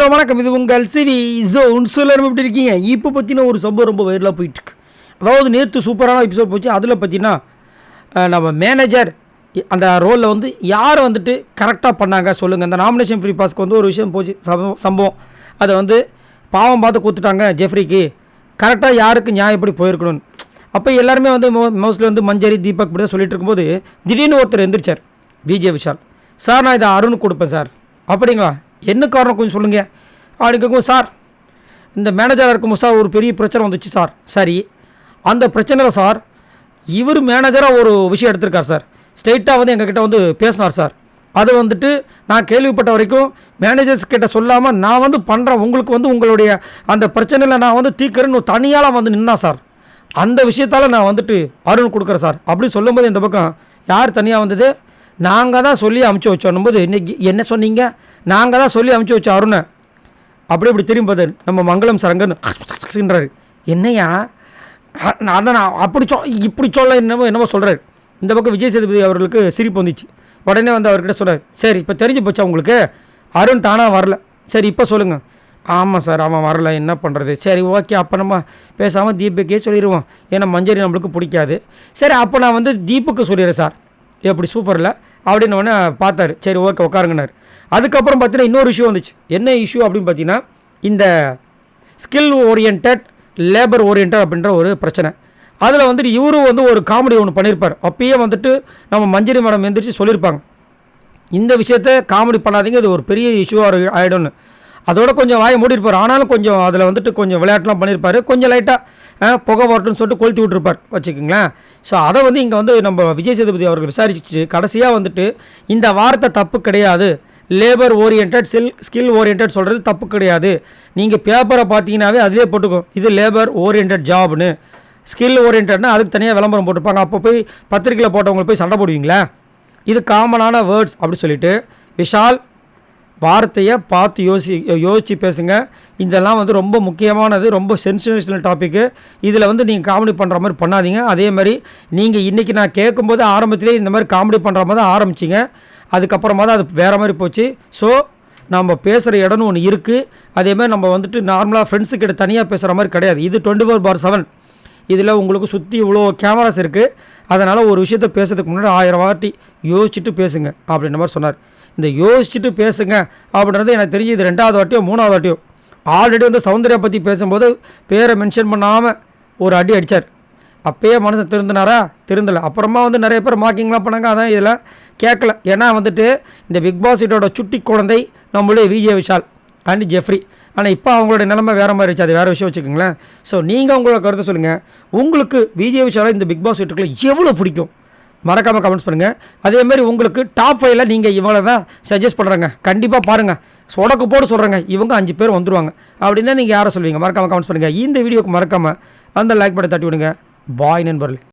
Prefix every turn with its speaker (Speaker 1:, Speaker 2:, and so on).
Speaker 1: Hello வணக்கம், இது உங்கள் சிவி ஜோன். எல்லாரும் எப்படி இருக்கீங்க? இப்போ பற்றின ஒரு சம்பவம் ரொம்ப வைரலாக போயிட்டுருக்கு. அதாவது நேற்று சூப்பரான எபிசோட் போச்சு. அதில் பார்த்தீங்கன்னா நம்ம மேனேஜர் அந்த ரோலில் வந்து யாரை வந்துட்டு கரெக்டாக பண்ணாங்க சொல்லுங்கள். இந்த நாமினேஷன் ஃப்ரீ பாஸ்க்கு வந்து ஒரு விஷயம் போச்சு, சம்பவம். அதை வந்து பாவம் பார்த்து கொடுத்துட்டாங்க ஜெஃப்ரிக்கு. கரெக்டாக யாருக்கு நியாயம் எப்படி போயிருக்கணும்னு. அப்போ எல்லாருமே வந்து மோஸ்ட்லி வந்து மஞ்சரி தீபக் இப்படி தான் சொல்லிட்டு இருக்கும்போது திடீர்னு ஒருத்தர் எந்திரிச்சார், விஜய் விஷால். சார் நான் இதை அருணுக்கு கொடுப்பேன் சார். அப்படிங்களா, என்ன காரணம் கொஞ்சம் சொல்லுங்கள் அப்படிங்க. சார் இந்த மேனேஜராக இருக்கும் சார் ஒரு பெரிய பிரச்சனை வந்துச்சு சார். சரி, அந்த பிரச்சனையில் சார் இவர் மேனேஜராக ஒரு விஷயம் எடுத்திருக்கார் சார். ஸ்ட்ரெயிட்டாக வந்து எங்ககிட்ட வந்து பேசினார் சார். அது வந்துட்டு நான் கேள்விப்பட்ட வரைக்கும் மேனேஜர்ஸ் கிட்ட சொல்லாமல் நான் வந்து பண்ணுறேன், உங்களுக்கு வந்து உங்களுடைய அந்த பிரச்சனையில் நான் வந்து தீர்க்கிறேன்னு தனியால் வந்து நின்னா சார். அந்த விஷயத்தால் நான் வந்துட்டு அருண் கொடுக்குறேன் சார் அப்படி சொல்லும்போது இந்த பக்கம் யார் தனியாக வந்தது? நாங்கள் தான் சொல்லி அமுச்சு வச்சோம் போது இன்றைக்கி என்ன சொன்னீங்க? நாங்கள் தான் சொல்லி அமுச்சு வச்சோம் அருணை. இப்படி திரும்பி நம்ம மங்களம் சரங்கன்றாரு. என்னையா அதை நான் அப்படி இப்படி சொல்ல என்னமோ சொல்கிறார். இந்த பக்கம் விஜய் சேதுபதி அவர்களுக்கு சிரிப்பு வந்துச்சு. உடனே வந்து அவர்கிட்ட சொல்கிறார், சரி இப்போ தெரிஞ்சு போச்சா உங்களுக்கு? அருண் தானாக வரல. சரி இப்போ சொல்லுங்கள். ஆமாம் சார், அவன் வரல, என்ன பண்ணுறது? சரி ஓகே, அப்போ நம்ம பேசாமல் தீபக்கே சொல்லிடுவோம், ஏன்னா மஞ்சரி நம்மளுக்கு பிடிக்காது. சரி அப்போ நான் வந்து தீபுக்கு சொல்லிடுறேன் சார். எப்படி சூப்பரில் அப்படின்னு உடனே பார்த்தாரு. சரி ஓகே உட்காருங்கனார். அதுக்கப்புறம் பார்த்தீங்கன்னா இன்னொரு இஷ்யூ வந்துச்சு. என்ன இஷ்யூ அப்படின்னு பார்த்தீங்கன்னா இந்த ஸ்கில் ஓரியன்ட் லேபர் ஓரியன்ட் அப்படின்ற ஒரு பிரச்சனை. அதில் வந்துட்டு இவரும் வந்து ஒரு காமெடி ஒன்று பண்ணியிருப்பார். அப்பயே வந்துட்டு நம்ம மஞ்சரி மேடம் எந்திரிச்சு சொல்லியிருப்பாங்க, இந்த விஷயத்த காமெடி பண்ணாதீங்க, இது ஒரு பெரிய இஷ்யூவாக ஆகிடும்னு. அதோட கொஞ்சம் வாயை மூடிருப்பார். ஆனாலும் கொஞ்சம் அதில் வந்துட்டு கொஞ்சம் விளையாட்டுலாம் பண்ணியிருப்பார். கொஞ்சம் லைட்டாக புகை வரட்டுன்னு சொல்லிட்டு கொளுத்தி விட்டுருப்பார் வச்சுக்கோங்களேன். ஸோ அதை வந்து இங்கே வந்து நம்ம விஜய் சேதுபதி அவர்கள் விசாரிச்சு கடைசியாக வந்துட்டு இந்த வார்த்தை தப்பு கிடையாது, லேபர் ஓரியன்ட் ஸ்கில் ஓரியன்ட் சொல்கிறது தப்பு கிடையாது. நீங்கள் பேப்பரை பார்த்தீங்கன்னாவே அதிலே போட்டுக்கும், இது லேபர் ஓரியன்ட் ஜாப்னு. ஸ்கில் ஓரியன்ட்னா அதுக்கு தனியாக விளம்பரம் போட்டுருப்பாங்க. அப்போ போய் பத்திரிக்கையில் போட்டவங்களை போய் சண்டை போடுவீங்களா? இது காமனான வேர்ட்ஸ் அப்படி சொல்லிவிட்டு விஷால் வார்த்தையை பார்த்து யோசித்து பேசுங்க. இதெல்லாம் வந்து ரொம்ப முக்கியமானது, ரொம்ப சென்சேஷனல் டாப்பிக்கு. இதில் வந்து நீங்கள் காமெடி பண்ணுற மாதிரி பண்ணாதீங்க. அதே மாதிரி நீங்கள் இன்றைக்கி நான் கேட்கும்போது ஆரம்பத்திலே இந்த மாதிரி காமெடி பண்ணுற மாதிரி தான் ஆரம்பிச்சிங்க. அதுக்கப்புறமா தான் அது வேறு மாதிரி போச்சு. ஸோ நம்ம பேசுகிற இடம்னு ஒன்று இருக்குது. அதேமாதிரி நம்ம வந்துட்டு நார்மலாக ஃப்ரெண்ட்ஸுக்கிட்ட தனியாக பேசுகிற மாதிரி கிடையாது. இது 24/7. இதில் உங்களுக்கு சுற்றி இவ்வளோ கேமராஸ் இருக்குது. அதனால் ஒரு விஷயத்த பேசுறதுக்கு முன்னாடி 1000 வாட்டி யோசிச்சுட்டு பேசுங்க அப்படின்ற மாதிரி சொன்னார். இந்த யோசிச்சுட்டு பேசுங்க அப்படின்றது எனக்கு தெரிஞ்சு இது 2வது வாட்டியோ 3வது வாட்டியோ. ஆல்ரெடி வந்து சௌந்தர்யா பற்றி பேசும்போது பேரை மென்ஷன் பண்ணாமல் ஒரு அடி அடித்தார். அப்போயே மனசை திருந்தினாரா? திருந்தலை. அப்புறமா வந்து நிறைய பேர் மார்க்கிங்லாம் பண்ணாங்க. அதான் இதில் கேட்கல. ஏன்னா வந்துட்டு இந்த பிக் பாஸ் வீட்டோட சுட்டி குழந்தை நம்மளுடைய விஜய் விஷால் அண்ட் ஜெஃப்ரி. ஆனால் இப்போ அவங்களோட நிலைமை வேறு மாதிரி இருந்துச்சு. அது வேறு விஷயம் வச்சுக்கோங்களேன். ஸோ நீங்கள் உங்களோட கருத்தை சொல்லுங்கள். உங்களுக்கு விஜய் விஷாலை இந்த பிக் பாஸ் வீட்டுக்குள்ளே எவ்வளோ பிடிக்கும்? மறக்காமல் கமெண்ட்ஸ் பண்ணுங்கள். அதேமாதிரி உங்களுக்கு டாப் 5ல் நீங்கள் இவங்கள தான் சஜஸ்ட் பண்ணுறேங்க. கண்டிப்பாக பாருங்கள், சொடக்கு போட்டு சொல்கிறேங்க, இவங்க 5 பேர் வந்துடுவாங்க அப்படின்னா நீங்கள் யாரை சொல்லுவீங்க? மறக்காமல் கமெண்ட்ஸ் பண்ணுங்கள். இந்த வீடியோக்கு மறக்காமல் அந்த லைக் பட்டை தட்டி விடுங்க. பாய் நண்பர்களே.